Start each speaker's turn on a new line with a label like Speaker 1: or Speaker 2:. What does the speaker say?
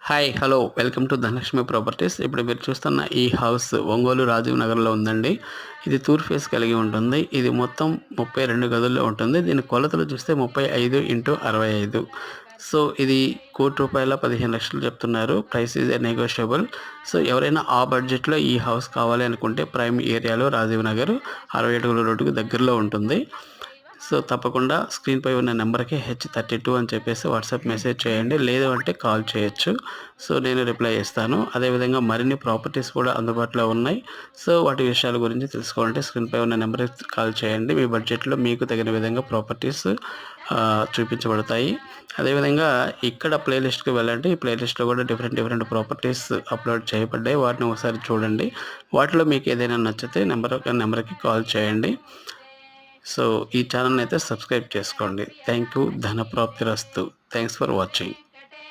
Speaker 1: Hi hello welcome to Dhanalakshmi properties. ఇప్పుడు మీరు చూస్తున్న ఈ హౌస్ ఒంగోలు రాజీవ్ నగర్లో ఉందండి. ఇది తూర్పు ఫేస్ కలిగి ఉంటుంది. ఇది మొత్తం 32 గదుల్లో ఉంటుంది. దీని కొలతలు చూస్తే 35x65. సో ఇది ₹1,15,00,000 చెప్తున్నారు. Price is negotiable. సో ఎవరైనా ఆ బడ్జెట్లో ఈ హౌస్ కావాలి అనుకుంటే ప్రైమ్ ఏరియాలో రాజీవ్ నగర్ 60 అడుగుల రోడ్డుకు దగ్గరలో ఉంటుంది. సో తప్పకుండా స్క్రీన్పై ఉన్న నెంబర్కి H32 అని చెప్పేసి వాట్సాప్ మెసేజ్ చేయండి, లేదు అంటే కాల్ చేయొచ్చు. సో నేను రిప్లై ఇస్తాను. అదేవిధంగా మరిన్ని ప్రాపర్టీస్ కూడా అందుబాటులో ఉన్నాయి. సో వాటి విషయాల గురించి తెలుసుకోవాలంటే స్క్రీన్పై ఉన్న నెంబర్కి కాల్ చేయండి. మీ బడ్జెట్లో మీకు తగిన విధంగా ప్రాపర్టీస్ చూపించబడతాయి. అదేవిధంగా ఇక్కడ ప్లేలిస్ట్కి వెళ్ళండి. ఈ ప్లేలిస్ట్లో కూడా డిఫరెంట్ ప్రాపర్టీస్ అప్లోడ్ చేయబడ్డాయి. వాటిని ఒకసారి చూడండి. వాటిలో మీకు ఏదైనా నచ్చితే నెంబర్కి కాల్ చేయండి. సో ఈ ఛానల్ని అయితే సబ్స్క్రైబ్ చేసుకోండి. Thank you. ధనప్రాప్తిరస్తు. Thanks for watching.